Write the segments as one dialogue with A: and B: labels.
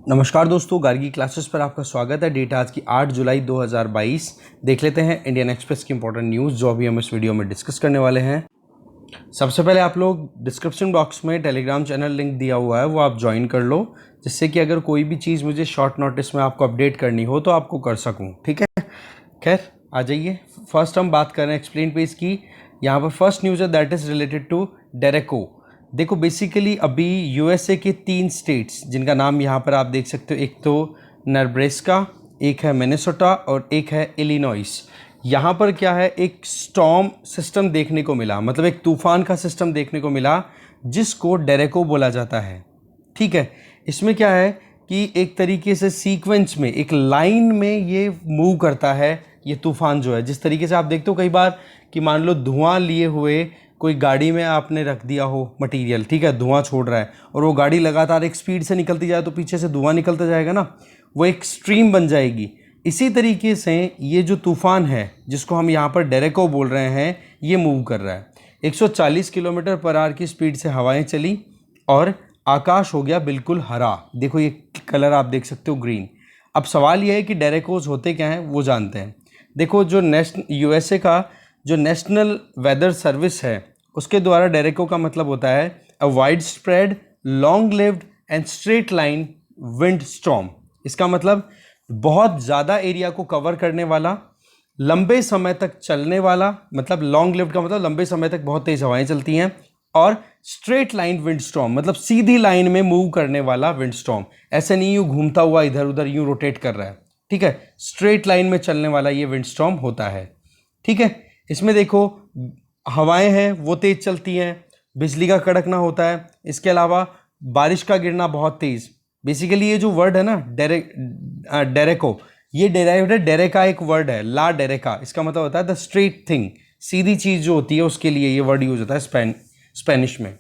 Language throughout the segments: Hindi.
A: नमस्कार दोस्तों, गार्गी क्लासेस पर आपका स्वागत है। डेट आज की 8 जुलाई 2022। देख लेते हैं इंडियन एक्सप्रेस की इंपॉर्टेंट न्यूज़ जो अभी हम इस वीडियो में डिस्कस करने वाले हैं। सबसे पहले आप लोग डिस्क्रिप्शन बॉक्स में टेलीग्राम चैनल लिंक दिया हुआ है, वो आप ज्वाइन कर लो, जिससे कि अगर कोई भी चीज़ मुझे शॉर्ट नोटिस में आपको अपडेट करनी हो तो आपको कर सकूँ। ठीक है, खैर आ जाइए। फर्स्ट हम बात कर रहे हैं एक्सप्लेन पेज की। यहाँ पर फर्स्ट न्यूज़ है that is related to Derek O'. देखो बेसिकली अभी यूएसए के 3 स्टेट्स जिनका नाम यहाँ पर आप देख सकते हो, एक तो नेब्रास्का, एक है मिनेसोटा और एक है इलिनॉइस। यहाँ पर क्या है, एक स्टॉर्म सिस्टम देखने को मिला, मतलब एक तूफान का सिस्टम देखने को मिला जिसको डेरेको बोला जाता है। ठीक है, इसमें क्या है कि एक तरीके से सीक्वेंस में, एक लाइन में ये मूव करता है। ये तूफान जो है, जिस तरीके से आप देखते हो कई बार कि मान लो धुआं लिए हुए कोई गाड़ी में आपने रख दिया हो मटेरियल, ठीक है, धुआं छोड़ रहा है और वो गाड़ी लगातार एक स्पीड से निकलती जाए तो पीछे से धुआं निकलता जाएगा ना, वो एक स्ट्रीम बन जाएगी। इसी तरीके से ये जो तूफान है जिसको हम यहाँ पर डेरेको बोल रहे हैं, ये मूव कर रहा है। 140 किलोमीटर पर आवर की स्पीड से हवाएं चली और आकाश हो गया बिल्कुल हरा। देखो ये कलर आप देख सकते हो, ग्रीन। अब सवाल यह है कि डेरेकोज होते क्या हैं, वो जानते हैं। देखो जो यूएसए का जो नेशनल वेदर सर्विस है, उसके द्वारा डेरेको का मतलब होता है a wide spread long lived and straight line wind storm. इसका मतलब बहुत ज़्यादा एरिया को कवर करने वाला, लंबे समय तक चलने वाला, मतलब लॉन्ग लिव्ड का मतलब लंबे समय तक बहुत तेज हवाएं चलती हैं, और स्ट्रेट लाइन विंड स्टॉर्म मतलब सीधी लाइन में मूव करने वाला विंड स्टॉर्म। ऐसे नहीं यूँ घूमता हुआ इधर उधर यूँ रोटेट कर रहा है। ठीक है, स्ट्रेट लाइन में चलने वाला ये विंड स्टॉर्म होता है। ठीक है, इसमें देखो हवाएं हैं वो तेज चलती हैं, बिजली का कड़कना होता है, इसके अलावा बारिश का गिरना बहुत तेज। बेसिकली ये जो वर्ड है ना डेरेको, ये डेराइव्ड है, डेरेका एक वर्ड है, ला डेरेका, इसका मतलब होता है द स्ट्रेट थिंग, सीधी चीज़ जो होती है उसके लिए ये वर्ड यूज होता है स्पेनिश में।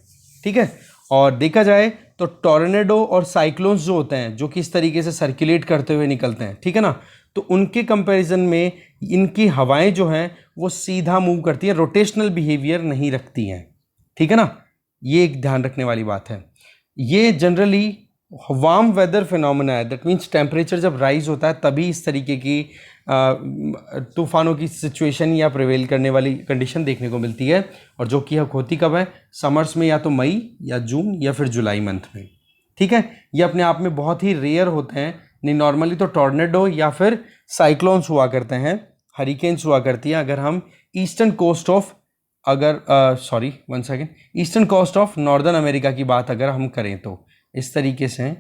A: ठीक है, और देखा जाए तो टॉर्नेडो और साइक्लोन्स जो होते हैं, जो कि इस तरीके से सर्कुलेट करते हुए निकलते हैं, ठीक है ना, तो उनके कंपैरिजन में इनकी हवाएं जो हैं वो सीधा मूव करती हैं, रोटेशनल बिहेवियर नहीं रखती हैं। ठीक है ना, ये एक ध्यान रखने वाली बात है। ये जनरली वार्म वेदर फिनोमेना है, दैट मीन्स टेम्परेचर जब राइज होता है तभी इस तरीके की तूफानों की सिचुएशन या प्रिवेल करने वाली कंडीशन देखने को मिलती है। और जो कि होती कब है, समर्स में, या तो मई या जून या फिर जुलाई मंथ में। ठीक है, ये अपने आप में बहुत ही रेयर होते हैं। नहीं, नॉर्मली तो टॉर्नेडो या फिर साइक्लोन्स हुआ करते हैं, हरिकेन्स हुआ करती हैं अगर हम eastern coast of eastern coast of northern America की बात अगर हम करें तो इस तरीके से।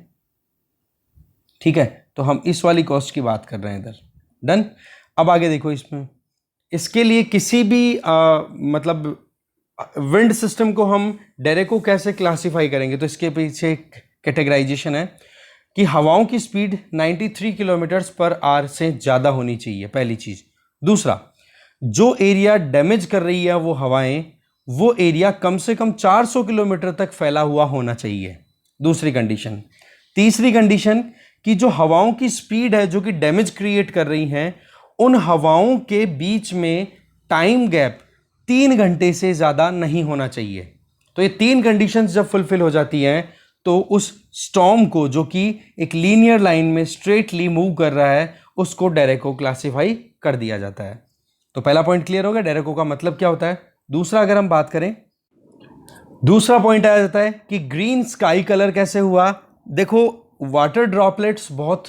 A: ठीक है, तो हम इस वाली कोस्ट की बात कर रहे हैं इधर। डन। अब आगे देखो, इसमें इसके लिए किसी भी मतलब विंड सिस्टम को हम डेरेको कैसे क्लासिफाई करेंगे, तो इसके पीछे एक कैटेगराइजेशन है कि हवाओं की स्पीड 93 किलोमीटर पर आवर से ज़्यादा होनी चाहिए, पहली चीज़। दूसरा, जो एरिया डैमेज कर रही है वो हवाएं, वो एरिया कम से कम 400 किलोमीटर तक फैला हुआ होना चाहिए, दूसरी कंडीशन। तीसरी कंडीशन कि जो हवाओं की स्पीड है जो कि डैमेज क्रिएट कर रही हैं, उन हवाओं के बीच में टाइम गैप 3 घंटे से ज़्यादा नहीं होना चाहिए। तो ये 3 कंडीशंस जब फुलफिल हो जाती हैं तो उस स्टॉर्म को, जो कि एक लीनियर लाइन में स्ट्रेटली मूव कर रहा है, उसको डेरेको क्लासिफाई कर दिया जाता है। तो पहला पॉइंट क्लियर हो गया, डेरेको का मतलब क्या होता है। दूसरा अगर हम बात करें, दूसरा पॉइंट आ जाता है कि ग्रीन स्काई कलर कैसे हुआ। देखो वाटर ड्रॉपलेट्स बहुत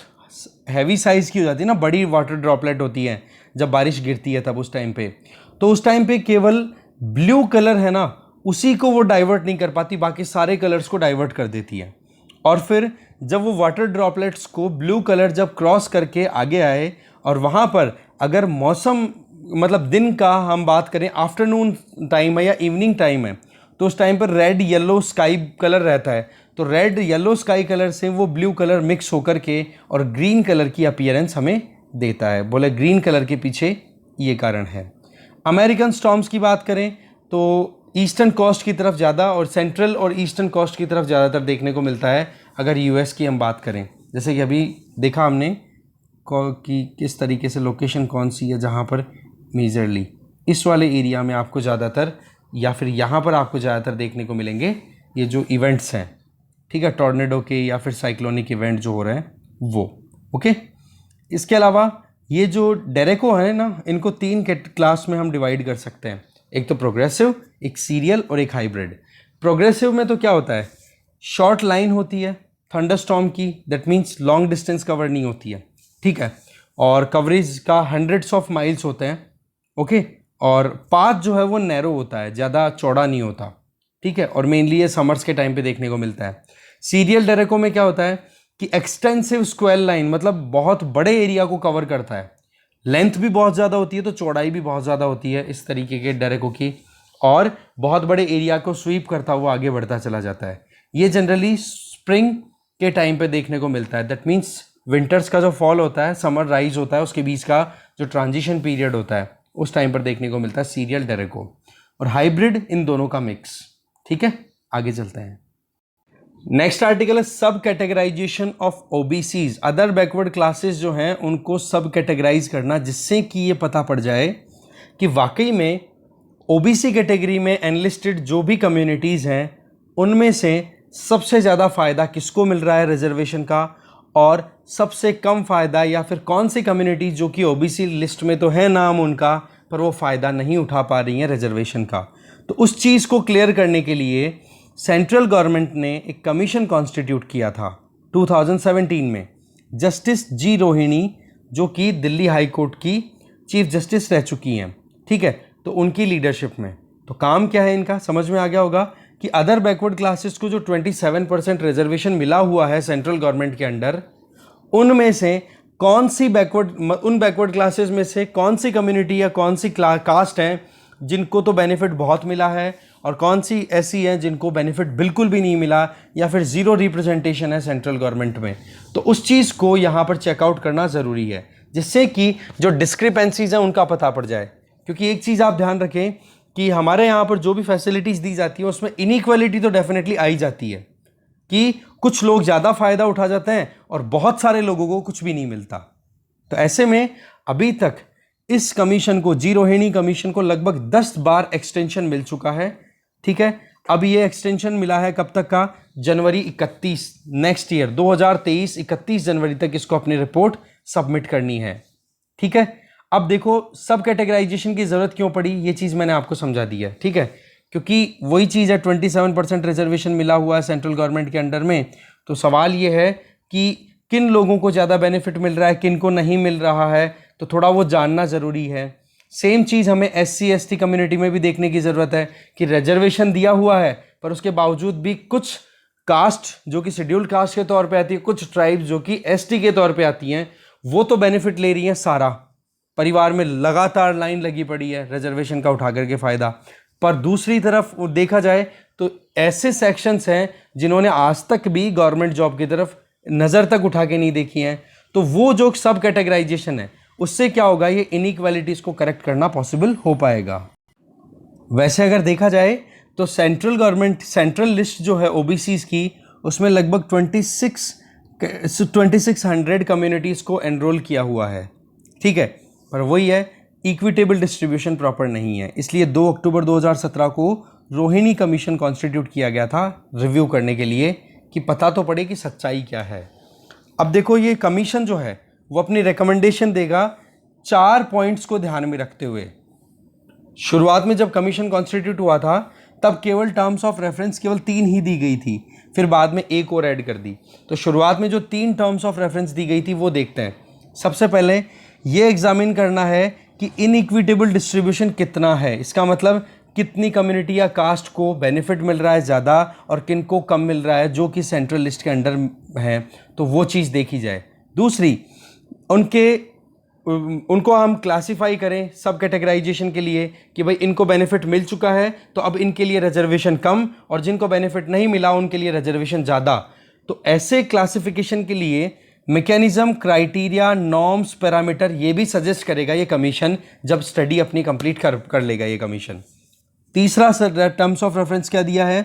A: हैवी साइज की हो जाती है ना, बड़ी वाटर ड्रॉपलेट होती है जब बारिश गिरती है तब उस टाइम पे, तो उस टाइम पे केवल ब्लू कलर है ना, उसी को वो डाइवर्ट नहीं कर पाती, बाकी सारे कलर्स को डाइवर्ट कर देती है। और फिर जब वो वाटर ड्रॉपलेट्स को ब्लू कलर जब क्रॉस करके आगे आए, और वहाँ पर अगर मौसम मतलब दिन का हम बात करें, आफ्टरनून टाइम है या इवनिंग टाइम है, तो उस टाइम पर रेड येलो स्काई कलर रहता है, तो रेड येलो स्काई कलर से वो ब्लू कलर मिक्स होकर के और ग्रीन कलर की अपीयरेंस हमें देता है। बोले ग्रीन कलर के पीछे ये कारण है। अमेरिकन स्टॉर्म्स की बात करें तो ईस्टर्न कोस्ट की तरफ ज़्यादा और सेंट्रल और ईस्टर्न कोस्ट की तरफ ज़्यादातर देखने को मिलता है। अगर यूएस की हम बात करें, जैसे कि अभी देखा हमने कि किस तरीके से लोकेशन कौन सी है जहाँ पर मेजरली इस वाले एरिया में आपको ज़्यादातर, या फिर यहाँ पर आपको ज़्यादातर देखने को मिलेंगे ये जो इवेंट्स हैं। ठीक है, टॉर्नेडो के या फिर साइक्लोनिक इवेंट जो हो रहे हैं वो। ओके, इसके अलावा ये जो डेरेको है ना, इनको 3 क्लास में हम डिवाइड कर सकते हैं। एक तो प्रोग्रेसिव, एक सीरियल और एक हाइब्रिड। प्रोग्रेसिव में तो क्या होता है, शॉर्ट लाइन होती है थंडरस्टॉर्म की, that means long distance cover नहीं होती है, ठीक है, और कवरेज का हंड्रेड्स ऑफ माइल्स होते हैं। ओके, और पाथ जो है वो नैरो होता है, ज़्यादा चौड़ा नहीं होता, ठीक है, और मेनली ये समर्स के टाइम पे देखने को मिलता है। सीरियल डेरेको में क्या होता है कि एक्सटेंसिव स्क्वेयर लाइन, मतलब बहुत बड़े एरिया को कवर करता है, लेंथ भी बहुत ज़्यादा होती है तो चौड़ाई भी बहुत ज़्यादा होती है इस तरीके के डेरेको की, और बहुत बड़े एरिया को स्वीप करता हुआ आगे बढ़ता चला जाता है। ये जनरली स्प्रिंग के टाइम पे देखने को मिलता है, दैट मीन्स विंटर्स का जो फॉल होता है, समर राइज होता है, उसके बीच का जो ट्रांजिशन पीरियड होता है उस टाइम पर देखने को मिलता है सीरियल डेरेको। और हाइब्रिड इन दोनों का मिक्स, ठीक है, आगे चलते हैं। नेक्स्ट आर्टिकल है subcategorization of OBCs. Other backward classes जो हैं उनको सब कैटेगराइज करना, जिससे कि ये पता पड़ जाए कि वाकई में ओबीसी कैटेगरी में एनलिस्टेड जो भी कम्युनिटीज़ हैं उनमें से सबसे ज़्यादा फ़ायदा किसको मिल रहा है रिजर्वेशन का, और सबसे कम फ़ायदा या फिर कौन सी कम्युनिटीज़ जो कि ओबीसी लिस्ट में तो है नाम उनका, पर वो फ़ायदा नहीं उठा पा रही हैं रिजर्वेशन का। तो उस चीज़ को क्लियर करने के लिए सेंट्रल गवर्नमेंट ने एक कमीशन कॉन्स्टिट्यूट किया था 2017 में। जस्टिस जी रोहिणी, जो कि दिल्ली हाई कोर्ट की चीफ जस्टिस रह चुकी हैं, ठीक है, तो उनकी लीडरशिप में। तो काम क्या है इनका, समझ में आ गया होगा कि अदर बैकवर्ड क्लासेस को जो 27% रिजर्वेशन मिला हुआ है सेंट्रल गवर्नमेंट के अंडर, उनमें से कौन सी उन बैकवर्ड क्लासेस में से कौन सी कम्युनिटी या कौन सी कास्ट हैं जिनको तो बेनिफिट बहुत मिला है, और कौन सी ऐसी हैं जिनको बेनिफिट बिल्कुल भी नहीं मिला या फिर ज़ीरो रिप्रेजेंटेशन है सेंट्रल गवर्नमेंट में। तो उस चीज़ को यहाँ पर चेकआउट करना ज़रूरी है, जिससे कि जो डिस्क्रिपेंसीज हैं उनका पता पड़ जाए। क्योंकि एक चीज़ आप ध्यान रखें कि हमारे यहाँ पर जो भी फैसिलिटीज़ दी जाती है उसमें इनइक्वालिटी तो डेफिनेटली आई जाती है, कि कुछ लोग ज़्यादा फ़ायदा उठा जाते हैं और बहुत सारे लोगों को कुछ भी नहीं मिलता। तो ऐसे में अभी तक इस कमीशन को, जी रोहिणी कमीशन को, लगभग 10 बार एक्सटेंशन मिल चुका है, ठीक है। अब ये एक्सटेंशन मिला है कब तक का, जनवरी 31 नेक्स्ट ईयर 2023 31 जनवरी तक इसको अपनी रिपोर्ट सबमिट करनी है, ठीक है। अब देखो सब कैटेगराइजेशन की ज़रूरत क्यों पड़ी, ये चीज़ मैंने आपको समझा दी है, ठीक है, क्योंकि वही चीज़ है 27% रिजर्वेशन मिला हुआ है सेंट्रल गवर्नमेंट के अंडर में। तो सवाल ये है कि किन लोगों को ज़्यादा बेनिफिट मिल रहा है, किन को नहीं मिल रहा है, तो थोड़ा वो जानना ज़रूरी है। सेम चीज़ हमें SC ST कम्युनिटी में भी देखने की ज़रूरत है कि रिजर्वेशन दिया हुआ है पर उसके बावजूद भी कुछ कास्ट जो कि शेड्यूल्ड कास्ट के तौर पे आती है, कुछ ट्राइब्स जो कि ST के तौर पे आती हैं, वो तो बेनिफिट ले रही हैं सारा, परिवार में लगातार लाइन लगी पड़ी है रिजर्वेशन का उठा करके फ़ायदा। पर दूसरी तरफ देखा जाए तो ऐसे सेक्शंस हैं जिन्होंने आज तक भी गवर्नमेंट जॉब की तरफ नज़र तक उठा के नहीं देखी हैं। तो वो जो सब कैटेगराइजेशन है उससे क्या होगा, ये इनइक्वालिटीज़ को करेक्ट करना पॉसिबल हो पाएगा। वैसे अगर देखा जाए तो सेंट्रल गवर्नमेंट सेंट्रल लिस्ट जो है ओबीसीज़ की, उसमें लगभग 2600 कम्युनिटीज़ को एनरोल किया हुआ है, ठीक है, पर वही है इक्विटेबल डिस्ट्रीब्यूशन प्रॉपर नहीं है। इसलिए 2 अक्टूबर 2017 को रोहिणी कमीशन कॉन्स्टिट्यूट किया गया था रिव्यू करने के लिए कि पता तो पड़े कि सच्चाई क्या है। अब देखो ये कमीशन जो है वो अपनी रिकमेंडेशन देगा 4 पॉइंट्स को ध्यान में रखते हुए। शुरुआत में जब कमीशन कॉन्स्टिट्यूट हुआ था तब केवल टर्म्स ऑफ रेफरेंस केवल 3 ही दी गई थी, फिर बाद में एक और ऐड कर दी। तो शुरुआत में जो 3 टर्म्स ऑफ रेफरेंस दी गई थी वो देखते हैं। सबसे पहले ये एग्जामिन करना है कि इनइक्विटेबल डिस्ट्रीब्यूशन कितना है, इसका मतलब कितनी कम्युनिटी या कास्ट को बेनिफिट मिल रहा है ज़्यादा और किन को कम मिल रहा है जो कि सेंट्रल लिस्ट के अंडर है, तो वो चीज़ देखी जाए। दूसरी, उनको हम क्लासिफाई करें सब कैटेगराइजेशन के लिए कि भाई इनको बेनिफिट मिल चुका है तो अब इनके लिए रिजर्वेशन कम, और जिनको बेनिफिट नहीं मिला उनके लिए रिजर्वेशन ज़्यादा। तो ऐसे क्लासिफिकेशन के लिए मैकेनिज्म, क्राइटेरिया, नॉर्म्स, पैरामीटर ये भी सजेस्ट करेगा ये कमीशन जब स्टडी अपनी कंप्लीट कर लेगा ये कमीशन। तीसरा टर्म्स ऑफ रेफरेंस क्या दिया है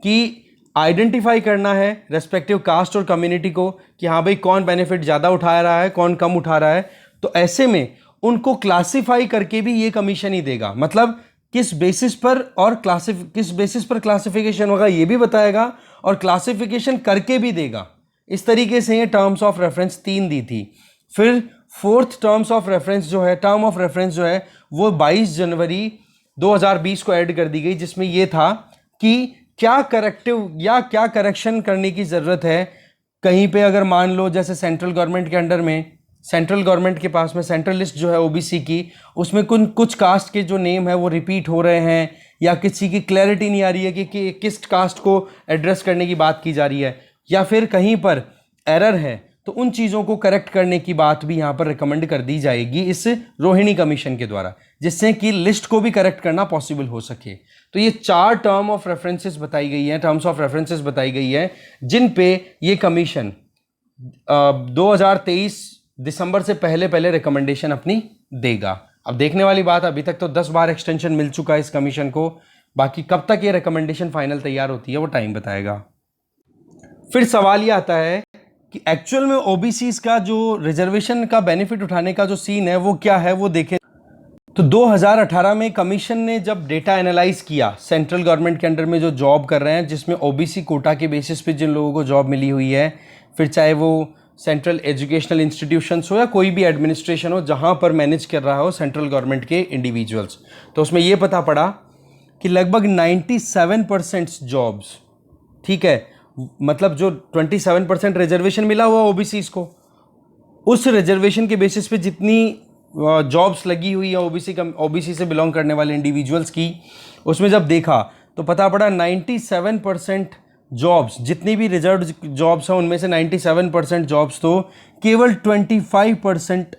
A: कि आइडेंटिफाई करना है रेस्पेक्टिव कास्ट और कम्युनिटी को कि हाँ भाई कौन बेनिफिट ज़्यादा उठा रहा है, कौन कम उठा रहा है। तो ऐसे में उनको क्लासिफाई करके भी ये कमीशन ही देगा, मतलब किस बेसिस पर और किस बेसिस पर क्लासिफिकेशन होगा ये भी बताएगा और क्लासिफिकेशन करके भी देगा। इस तरीके से ये टर्म्स ऑफ रेफरेंस 3 दी थी। फिर फोर्थ टर्म ऑफ रेफरेंस जो है वो 22 जनवरी 2020 को ऐड कर दी गई, जिसमें ये था कि क्या करेक्टिव या क्या करेक्शन करने की ज़रूरत है कहीं पे। अगर मान लो जैसे सेंट्रल गवर्नमेंट के अंडर में, सेंट्रल गवर्नमेंट के पास में सेंट्रल लिस्ट जो है ओबीसी की, उसमें कुछ कास्ट के जो नेम है वो रिपीट हो रहे हैं या किसी की क्लैरिटी नहीं आ रही है कि किस कास्ट को एड्रेस करने की बात की जा रही है, या फिर कहीं पर एरर है, तो उन चीज़ों को करेक्ट करने की बात भी यहाँ पर रिकमेंड कर दी जाएगी इस रोहिणी कमीशन के द्वारा, जिससे कि लिस्ट को भी करेक्ट करना पॉसिबल हो सके। तो ये 4 टर्म्स ऑफ रेफरेंसेस बताई गई है जिन पे ये कमीशन 2023 दिसंबर से पहले रिकमेंडेशन अपनी देगा। अब देखने वाली बात, अभी तक तो 10 बार एक्सटेंशन मिल चुका है इस कमीशन को, बाकी कब तक ये रिकमेंडेशन फाइनल तैयार होती है वो टाइम बताएगा। फिर सवाल ये आता है कि एक्चुअल में ओबीसीज का जो रिजर्वेशन का बेनिफिट उठाने का जो सीन है वो क्या है, वो देखें। तो 2018 में कमीशन ने जब डेटा एनालाइज किया सेंट्रल गवर्नमेंट के अंडर में जो जॉब कर रहे हैं, जिसमें ओबीसी कोटा के बेसिस पे जिन लोगों को जॉब मिली हुई है, फिर चाहे वो सेंट्रल एजुकेशनल इंस्टीट्यूशंस हो या कोई भी एडमिनिस्ट्रेशन हो जहां पर मैनेज कर रहा हो सेंट्रल गवर्नमेंट के इंडिविजुअल्स, तो उसमें ये पता पड़ा कि लगभग 97% जॉब्स, ठीक है, मतलब जो 27% रिजर्वेशन मिला हुआ ओबीसीज को, उस रिजर्वेशन के बेसिस पे जितनी जॉब्स लगी हुई है ओबीसी से बिलोंग करने वाले इंडिविजुअल्स की, उसमें जब देखा तो पता पड़ा 97% जॉब्स, जितनी भी रिजर्व जॉब्स हैं उनमें से 97% जॉब्स तो केवल 25%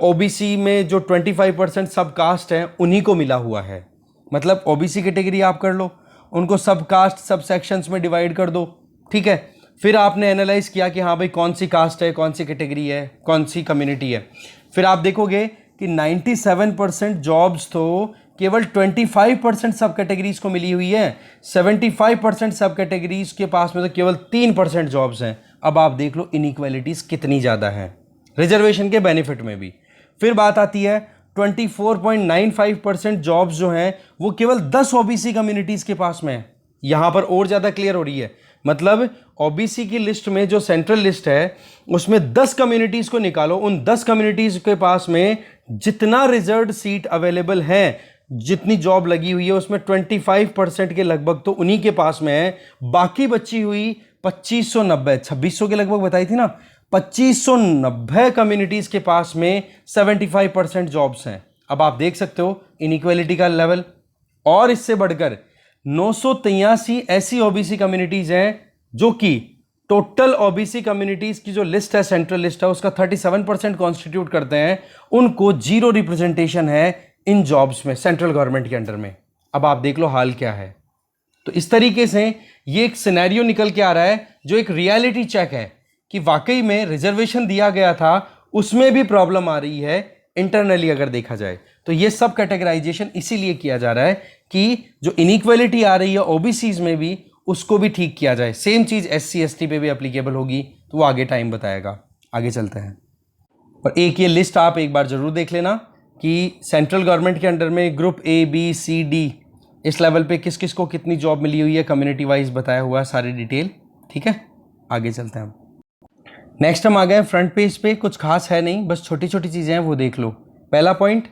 A: ओबीसी में जो 25% सब कास्ट हैं उन्हीं को मिला हुआ है। मतलब ओबीसी कैटेगरी आप कर लो, उनको सब कास्ट सब सेक्शंस में डिवाइड कर दो, ठीक है। फिर आपने एनालाइज किया कि हाँ भाई कौन सी कास्ट है, कौन सी कैटेगरी है, कौन सी कम्युनिटी है। फिर आप देखोगे कि 97% जॉब्स तो केवल 25% सब कैटेगरीज को मिली हुई है, 75% सब कैटेगरीज के पास में तो केवल 3% जॉब्स हैं। अब आप देख लो इनइक्वालिटीज कितनी ज़्यादा है रिजर्वेशन के बेनिफिट में भी। फिर बात आती है 24.95% जॉब्स जो हैं वो केवल 10 ओबीसी कम्युनिटीज़ के पास में है। यहाँ पर और ज़्यादा क्लियर हो रही है, मतलब ओबीसी की लिस्ट में जो सेंट्रल लिस्ट है उसमें 10 कम्युनिटीज़ को निकालो, उन 10 कम्युनिटीज़ के पास में जितना रिजर्व्ड सीट अवेलेबल है, जितनी जॉब लगी हुई है, उसमें 25% के लगभग तो उन्हीं के पास में है। बाकी बची हुई 2690 के लगभग बताई थी ना, 2590 कम्युनिटीज़ के पास में 75% जॉब्स हैं। अब आप देख सकते हो इनइक्वालिटी का लेवल। और इससे बढ़कर 983 ऐसी ओबीसी कम्युनिटीज़ हैं जो कि टोटल ओबीसी कम्युनिटीज़ की जो लिस्ट है, सेंट्रल लिस्ट है, उसका 37% कॉन्स्टिट्यूट करते हैं। उनको जीरो रिप्रेजेंटेशन है इन जॉब्स में सेंट्रल गवर्नमेंट के अंडर में। अब आप देख लो हाल क्या है। तो इस तरीके से ये एक सिनेरियो निकल के आ रहा है जो एक रियलिटी चेक है कि वाकई में रिजर्वेशन दिया गया था, उसमें भी प्रॉब्लम आ रही है इंटरनली अगर देखा जाए। तो ये सब कैटेगराइजेशन इसीलिए किया जा रहा है कि जो इनइक्वालिटी आ रही है ओबीसीज में भी, उसको भी ठीक किया जाए। सेम चीज़ एससी एसटी पे भी एप्लीकेबल होगी, तो वो आगे टाइम बताएगा। आगे चलते हैं। और एक ये लिस्ट आप एक बार ज़रूर देख लेना कि सेंट्रल गवर्नमेंट के अंडर में group A B C D इस लेवल पे किस किस को कितनी जॉब मिली हुई है, कम्युनिटी वाइज बताया हुआ है सारी डिटेल, ठीक है। आगे चलते हैं। नेक्स्ट हम आ गए फ्रंट पेज पे। कुछ खास है नहीं, बस छोटी छोटी चीज़ें हैं वो देख लो। पहला पॉइंट,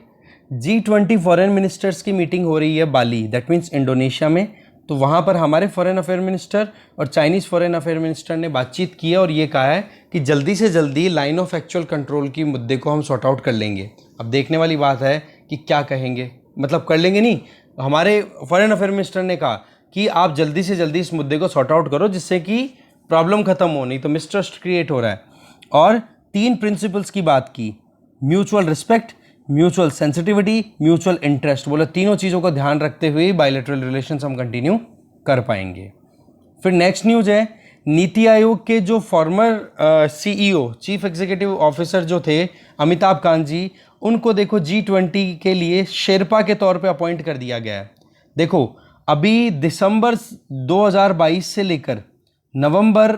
A: G20 फॉरेन मिनिस्टर्स की मीटिंग हो रही है बाली, दैट मीन्स इंडोनेशिया में। तो वहाँ पर हमारे फॉरेन अफेयर मिनिस्टर और चाइनीज़ फॉरेन अफेयर मिनिस्टर ने बातचीत की है और ये कहा है कि जल्दी से जल्दी लाइन ऑफ एक्चुअल कंट्रोल की मुद्दे को हम सॉर्ट आउट कर लेंगे। अब देखने वाली बात है कि क्या कहेंगे, मतलब कर लेंगे नहीं, हमारे फॉरेन अफेयर मिनिस्टर ने कहा कि आप जल्दी से जल्दी इस मुद्दे को सॉर्ट आउट करो जिससे कि प्रॉब्लम खत्म हो, नहीं तो मिसट्रस्ट क्रिएट हो रहा है। और 3 प्रिंसिपल्स की बात की, mutual respect, mutual sensitivity, mutual interest. बोले तीनों चीज़ों को ध्यान रखते हुए बायलैटरल रिलेशंस हम कंटिन्यू कर पाएंगे। फिर नेक्स्ट न्यूज़ है, नीति आयोग के जो farmer CEO chief executive officer जो थे अमिताभ कांत जी, उनको देखो G20 के लिए शेरपा के तौर पे अपॉइंट कर दिया गया है। देखो अभी दिसंबर 2022 से लेकर नवंबर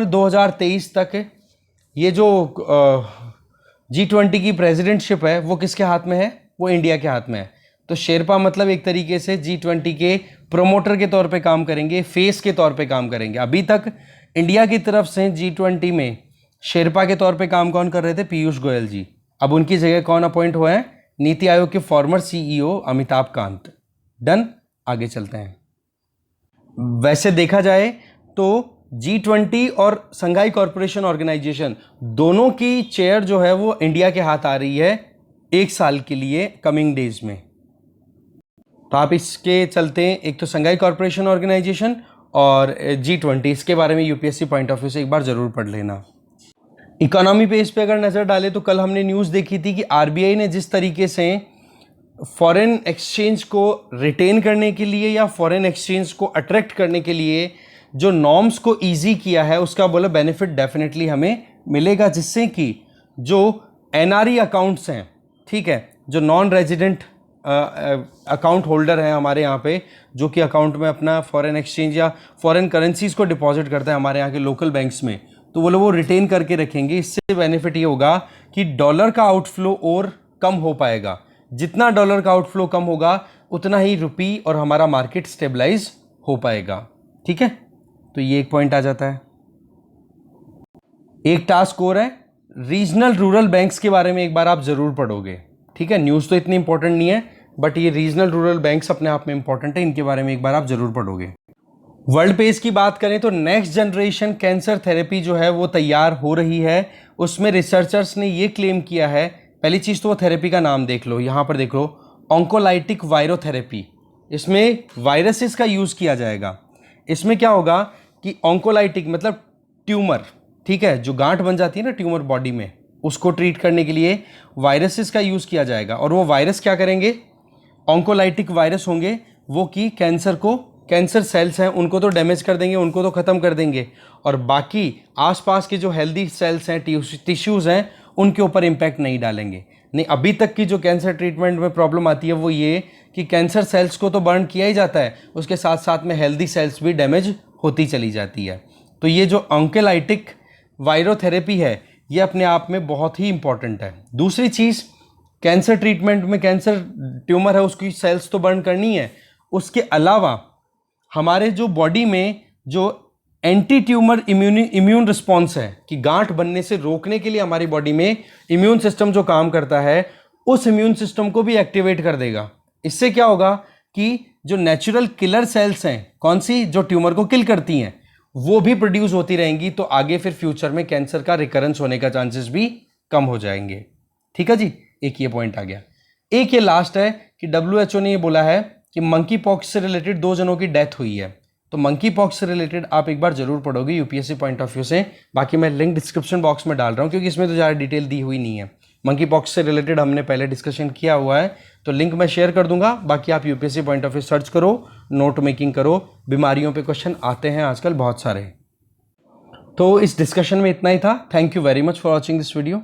A: 2023 तक ये जो G20 की प्रेसिडेंटशिप है वो किसके हाथ में है, वो इंडिया के हाथ में है। तो शेरपा मतलब एक तरीके से G20 के प्रोमोटर के तौर पे काम करेंगे, फेस के तौर पे काम करेंगे। अभी तक इंडिया की तरफ से G20 में शेरपा के तौर पे काम कौन कर रहे थे? पीयूष गोयल जी। अब उनकी जगह कौन अपॉइंट हुए हैं? नीति आयोग के farmer CEO Amitabh Kant. Done, आगे चलते हैं। वैसे देखा जाए तो G20 और संघाई कॉरपोरेशन ऑर्गेनाइजेशन दोनों की चेयर जो है वो इंडिया के हाथ आ रही है 1 साल के लिए कमिंग डेज में। तो आप इसके चलते हैं, एक तो संघाई कॉरपोरेशन ऑर्गेनाइजेशन और G20, इसके बारे में यूपीएससी पॉइंट ऑफ व्यू से एक बार जरूर पढ़ लेना। इकोनॉमी पेज पे अगर नज़र डालें तो कल हमने न्यूज़ देखी थी कि आरबीआई ने जिस तरीके से फॉरेन एक्सचेंज को रिटेन करने के लिए या फॉरेन एक्सचेंज को अट्रैक्ट करने के लिए जो नॉर्म्स को इजी किया है, उसका बोला बेनिफिट डेफिनेटली हमें मिलेगा, जिससे कि जो एनआरई अकाउंट्स हैं, ठीक है, जो नॉन रेजिडेंट अकाउंट होल्डर हैं हमारे यहाँ पे, जो कि अकाउंट में अपना फॉरेन एक्सचेंज या फॉरेन करेंसीज को डिपॉजिट करते हैं हमारे यहाँ के लोकल बैंक्स में, तो वो लोग वो रिटेन करके रखेंगे। इससे बेनिफिट ये होगा कि डॉलर का आउटफ्लो और कम हो पाएगा। जितना डॉलर का आउटफ्लो कम होगा उतना ही रुपी और हमारा मार्केट स्टेबलाइज हो पाएगा। ठीक है, तो ये एक पॉइंट आ जाता है। एक टास्क और है, रीजनल रूरल बैंक्स के बारे में एक बार आप जरूर पढ़ोगे। ठीक है, न्यूज़ तो इतनी इंपॉर्टेंट नहीं है, बट ये रीजनल रूरल बैंक्स अपने आप में इंपॉर्टेंट है, इनके बारे में एक बार आप जरूर पढ़ोगे। वर्ल्ड पेज की बात करें तो नेक्स्ट जनरेशन कैंसर थेरेपी जो है वो तैयार हो रही है। उसमें रिसर्चर्स ने ये क्लेम किया है, पहली चीज़ तो वो थेरेपी का नाम देख लो, यहाँ पर देख लो, ऑन्कोलाइटिक वायरोथेरेपी। इसमें वायरसेस का यूज़ किया जाएगा। इसमें क्या होगा कि ऑन्कोलाइटिक मतलब ट्यूमर, ठीक है, जो गांठ बन जाती है ना ट्यूमर बॉडी में, उसको ट्रीट करने के लिए वायरसेस का यूज़ किया जाएगा। और वो वायरस क्या करेंगे? ऑन्कोलाइटिक वायरस होंगे वो कि कैंसर को, कैंसर सेल्स हैं उनको तो डैमेज कर देंगे, उनको तो ख़त्म कर देंगे, और बाकी आसपास के जो हेल्दी सेल्स हैं, टिश्यूज़ हैं, उनके ऊपर इम्पैक्ट नहीं डालेंगे। नहीं, अभी तक की जो कैंसर ट्रीटमेंट में प्रॉब्लम आती है वो ये कि कैंसर सेल्स को तो बर्न किया ही जाता है, उसके साथ साथ में हेल्दी सेल्स भी डैमेज होती चली जाती है। तो ये जो ऑन्कोलाइटिक वायरोथेरेपी है ये अपने आप में बहुत ही इंपॉर्टेंट है। दूसरी चीज़, कैंसर ट्रीटमेंट में कैंसर ट्यूमर है उसकी सेल्स तो बर्न करनी है, उसके अलावा हमारे जो बॉडी में जो एंटी ट्यूमर इम्यून रिस्पॉन्स है कि गांठ बनने से रोकने के लिए हमारी बॉडी में इम्यून सिस्टम जो काम करता है, उस इम्यून सिस्टम को भी एक्टिवेट कर देगा। इससे क्या होगा कि जो नेचुरल किलर सेल्स हैं, कौन सी, जो ट्यूमर को किल करती हैं, वो भी प्रोड्यूस होती रहेंगी। तो आगे फिर फ्यूचर में कैंसर का रिकरेंस होने का चांसेस भी कम हो जाएंगे। ठीक है जी, एक ये पॉइंट आ गया। एक ये लास्ट है कि WHO ने ये बोला है कि मंकी पॉक्स से रिलेटेड 2 जनों की डेथ हुई है। तो मंकी पॉक्स से रिलेटेड आप एक बार जरूर पढ़ोगे यूपीएससी पॉइंट ऑफ व्यू से। बाकी मैं लिंक डिस्क्रिप्शन बॉक्स में डाल रहा हूँ क्योंकि इसमें तो ज़्यादा डिटेल दी हुई नहीं है। मंकी पॉक्स से रिलेटेड हमने पहले डिस्कशन किया हुआ है, तो लिंक मैं शेयर कर दूंगा। बाकी आप UPSC point of view search करो, नोट मेकिंग करो, बीमारियों पे क्वेश्चन आते हैं आजकल बहुत सारे। तो इस डिस्कशन में इतना ही था। Thank you very much for watching this video.